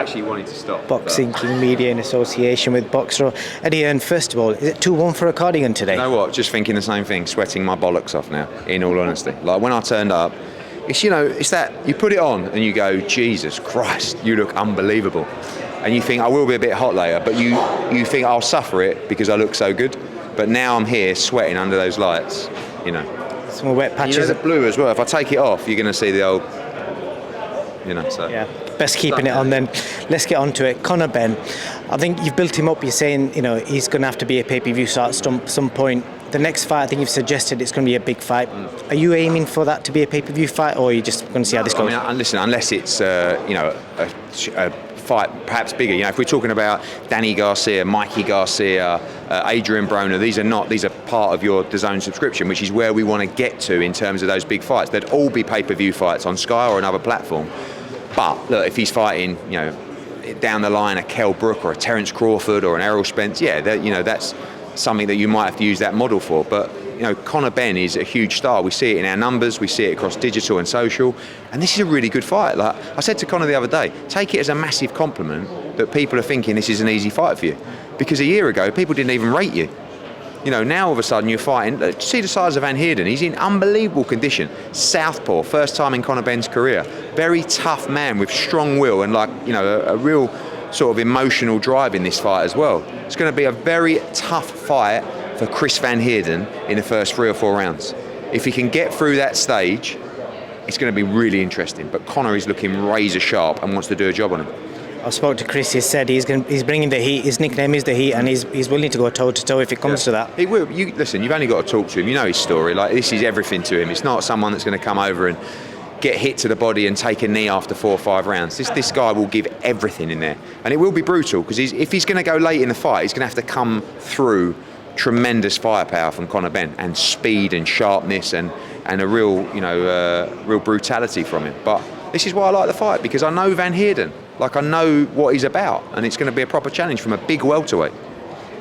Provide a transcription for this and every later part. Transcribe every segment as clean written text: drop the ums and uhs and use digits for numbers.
I actually wanted to stop. Boxing King Media in association with Boxer. Eddie Hearn, first of all, is it 2-1 for a cardigan today? You know what? Just thinking the same thing, sweating my bollocks off now, in all honesty. Like when I turned up, it's that you put it on and you go, Jesus Christ, you look unbelievable. And you think, I will be a bit hot later, but you think I'll suffer it because I look so good. But now I'm here sweating under those lights, Some wet patches. You know the blue as well. If I take it off, you're going to see the old, so. Yeah, best keeping it on then. Let's get on to it. Conor Benn, I think you've built him up. You're saying, he's going to have to be a pay-per-view start at some point. The next fight, I think you've suggested it's going to be a big fight. Are you aiming for that to be a pay-per-view fight, or are you just going to see how this goes? I mean, listen, unless it's, a fight perhaps bigger. If we're talking about Danny Garcia, Mikey Garcia, Adrian Broner, these are part of your DAZN subscription, which is where we want to get to in terms of those big fights. They'd all be pay-per-view fights on Sky or another platform. But look, if he's fighting, down the line a Kell Brook or a Terence Crawford or an Errol Spence, that's something that you might have to use that model for. But Conor Benn is a huge star. We see it in our numbers, we see it across digital and social, and this is a really good fight. Like I said to Conor the other day, take it as a massive compliment that people are thinking this is an easy fight for you, because a year ago people didn't even rate you. Now all of a sudden you're fighting. See the size of Van Heerden. He's in unbelievable condition. Southpaw, first time in Conor Benn's career. Very tough man with strong will and a real sort of emotional drive in this fight as well. It's going to be a very tough fight for Chris Van Heerden in the first 3 or 4 rounds. If he can get through that stage, it's going to be really interesting. But Conor is looking razor sharp and wants to do a job on him. I spoke to Chris. He said he's bringing the heat. His nickname is the Heat, and he's willing to go toe to toe if it comes to that. He will. Listen, you've only got to talk to him. You know his story. Like this is everything to him. It's not someone that's going to come over and get hit to the body and take a knee after 4 or 5 rounds. This guy will give everything in there, and it will be brutal because if he's going to go late in the fight, he's going to have to come through tremendous firepower from Conor Benn and speed and sharpness and a real real brutality from him. But this is why I like the fight, because I know Van Heerden. Like I know what he's about, and it's going to be a proper challenge from a big welterweight.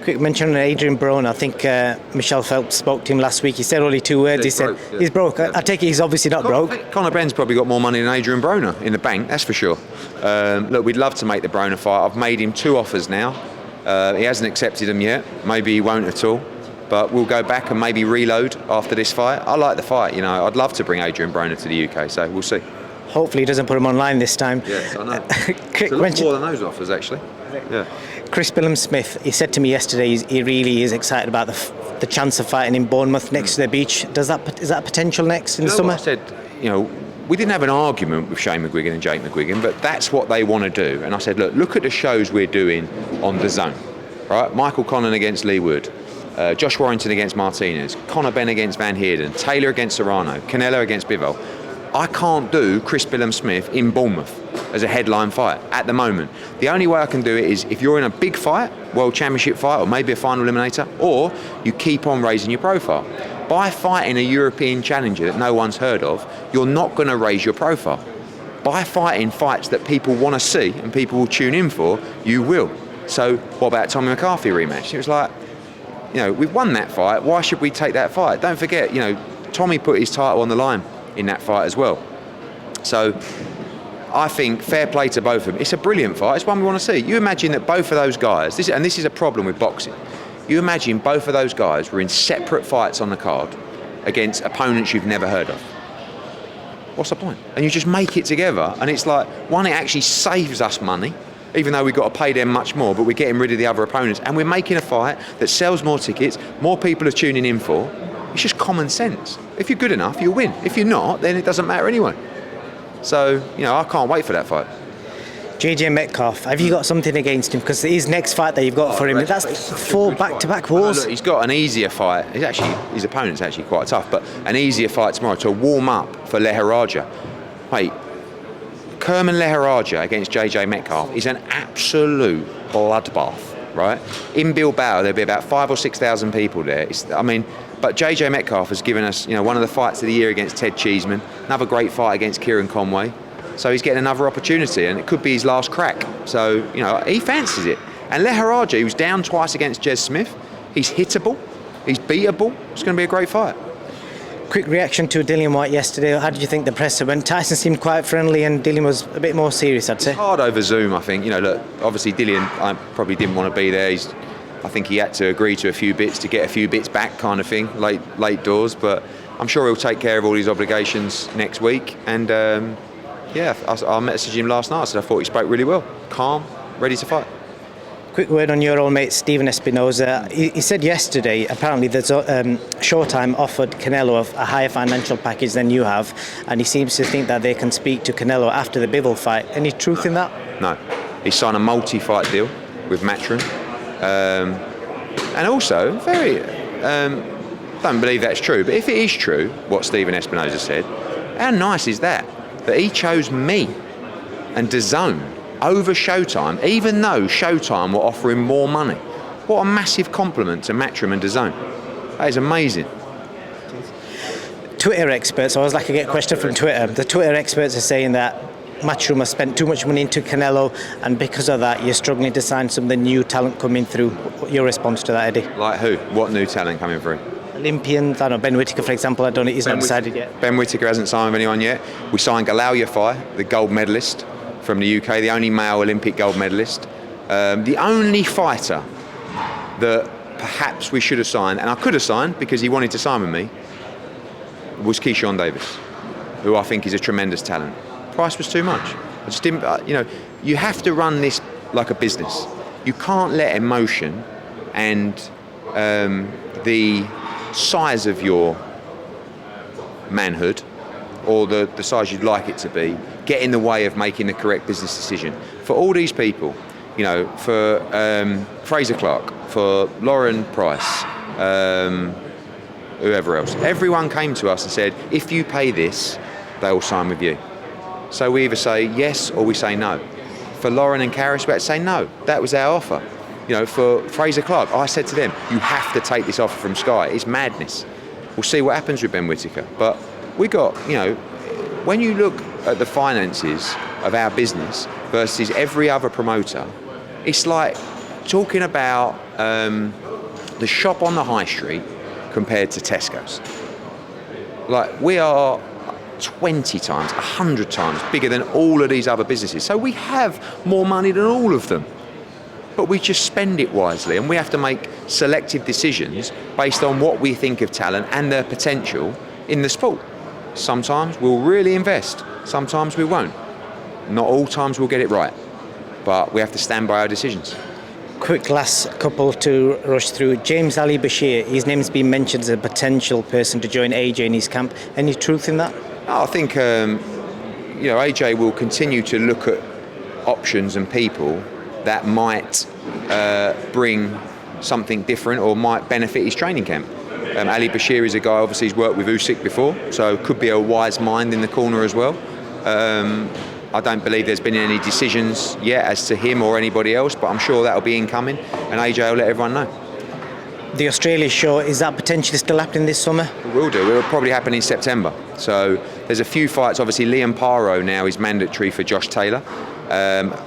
Quick mention on Adrian Broner. I think Michelle Phelps spoke to him last week. He said only 2 words. He said he's broke. I take it he's obviously not broke. Conor Benn's probably got more money than Adrian Broner in the bank, that's for sure. Look, we'd love to make the Broner fight. I've made him 2 offers now. He hasn't accepted them yet. Maybe he won't at all. But we'll go back and maybe reload after this fight. I like the fight. I'd love to bring Adrian Broner to the UK, so we'll see. Hopefully he doesn't put him online this time. Yes, I know. It's a lot more than those offers, actually. Yeah. Chris Smith, he said to me yesterday he really is excited about the chance of fighting in Bournemouth next to the beach. Is that potential next in the summer? I said, we didn't have an argument with Shane McGuigan and Jake McGuigan, but that's what they want to do. And I said, look at the shows we're doing on DAZN, right? Michael Conlan against Lee Wood, Josh Warrington against Martinez, Conor Benn against Van Heerden, Taylor against Serrano, Canelo against Bivol. I can't do Chris Smith in Bournemouth as a headline fight at the moment. The only way I can do it is if you're in a big fight, World Championship fight, or maybe a final eliminator, or you keep on raising your profile. By fighting a European challenger that no one's heard of, you're not going to raise your profile. By fighting fights that people want to see and people will tune in for, you will. So what about Tommy McCarthy rematch? It was like, we've won that fight. Why should we take that fight? Don't forget, Tommy put his title on the line in that fight as well. So I think fair play to both of them. It's a brilliant fight. It's one we want to see. You imagine that both of those guys, this is a problem with boxing. You imagine both of those guys were in separate fights on the card against opponents you've never heard of. What's the point? And you just make it together, and it's like, one, it actually saves us money, even though we've got to pay them much more, but we're getting rid of the other opponents, and we're making a fight that sells more tickets, more people are tuning in for. It's just common sense. If you're good enough, you'll win. If you're not, then it doesn't matter anyway. So, I can't wait for that fight. JJ Metcalf, have you got something against him? Because his next fight that you've got for him, that's 4 back-to-back wars. Look, he's got an easier fight. His opponent's actually quite tough, but an easier fight tomorrow to warm up for Leharaja. Wait, Kerman Leharaja against JJ Metcalf is an absolute bloodbath, right? In Bilbao, there'll be about 5,000 or 6,000 people there. But JJ Metcalf has given us, one of the fights of the year against Ted Cheeseman, another great fight against Kieran Conway. So he's getting another opportunity, and it could be his last crack. So, he fancies it. And Leharaja, he was down twice against Jez Smith. He's hittable. He's beatable. It's going to be a great fight. Quick reaction to Dillian White yesterday. How did you think the presser went? Tyson seemed quite friendly and Dillian was a bit more serious, I'd say. Hard over Zoom, I think. Look, obviously Dillian, I probably didn't want to be there. I think he had to agree to a few bits to get a few bits back, kind of thing, late doors. But I'm sure he'll take care of all his obligations next week. And I messaged him last night. I said I thought he spoke really well, calm, ready to fight. Quick word on your old mate Stephen Espinosa. He said yesterday apparently that Showtime offered Canelo a higher financial package than you have, and he seems to think that they can speak to Canelo after the Bivol fight. Any truth in that? No. He signed a multi-fight deal with Matchroom. And also, don't believe that's true, but if it is true, what Stephen Espinosa said, how nice is that? That he chose me and DAZN over Showtime, even though Showtime were offering more money. What a massive compliment to Matchroom and DAZN. That is amazing. Twitter experts, I always like to get a question from Twitter. The Twitter experts are saying that Matchroom has spent too much money into Canelo, and because of that, you're struggling to sign some of the new talent coming through. Your response to that, Eddie? Like who? What new talent coming through? Olympians, I don't know, Ben Whittaker, for example, I don't know, he's not decided yet. Ben Whittaker hasn't signed with anyone yet. We signed Galal Yafai, the gold medalist from the UK, the only male Olympic gold medalist. The only fighter that perhaps we should have signed, and I could have signed because he wanted to sign with me, was Keyshawn Davis, who I think is a tremendous talent. Price was too much. I just didn't, you have to run this like a business. You can't let emotion and the size of your manhood or the size you'd like it to be get in the way of making the correct business decision. For all these people, for Fraser Clark, for Lauren Price, whoever else, everyone came to us and said, if you pay this, they'll sign with you. So we either say yes or we say no. For Lauren and Karis, we had to say no. That was our offer. For Fraser Clark, I said to them, you have to take this offer from Sky. It's madness. We'll see what happens with Ben Whittaker. But we got, when you look at the finances of our business versus every other promoter, it's like talking about the shop on the high street compared to Tesco's. Like, we are 20 times, 100 times bigger than all of these other businesses. So we have more money than all of them. But we just spend it wisely, and we have to make selective decisions based on what we think of talent and their potential in the sport. Sometimes we'll really invest, sometimes we won't. Not all times we'll get it right, but we have to stand by our decisions. Quick last couple to rush through. James Ali Bashir, his name's been mentioned as a potential person to join AJ in his camp. Any truth in that? I think AJ will continue to look at options and people that might bring something different or might benefit his training camp. Ali Bashir is a guy, obviously he's worked with Usyk before, so could be a wise mind in the corner as well. I don't believe there's been any decisions yet as to him or anybody else, but I'm sure that'll be incoming, and AJ will let everyone know. The Australia show, is that potentially still happening this summer? It will do. It will probably happen in September. So there's a few fights. Obviously, Liam Paro now is mandatory for Josh Taylor.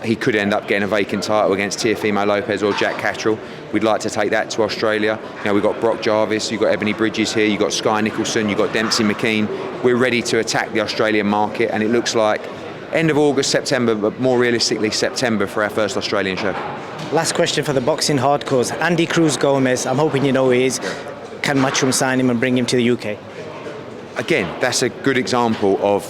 He could end up getting a vacant title against Teofimo Lopez or Jack Catterall. We'd like to take that to Australia. We've got Brock Jarvis, you've got Ebony Bridges here, you've got Sky Nicholson, you've got Dempsey McKean. We're ready to attack the Australian market, and it looks like end of August, September, but more realistically September for our first Australian show. Last question for the boxing hardcores. Andy Cruz Gomez, I'm hoping you know who he is. Can Matchroom sign him and bring him to the UK? Again, that's a good example of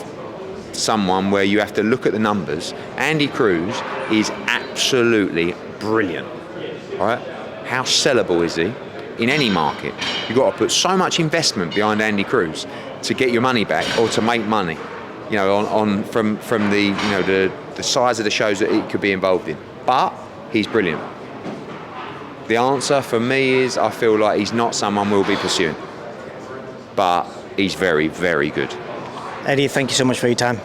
someone where you have to look at the numbers. Andy Cruz is absolutely brilliant. All right? How sellable is he in any market? You've got to put so much investment behind Andy Cruz to get your money back or to make money, from the size of the shows that he could be involved in. But he's brilliant. The answer for me is I feel like he's not someone we'll be pursuing. But he's very, very good. Eddie, thank you so much for your time.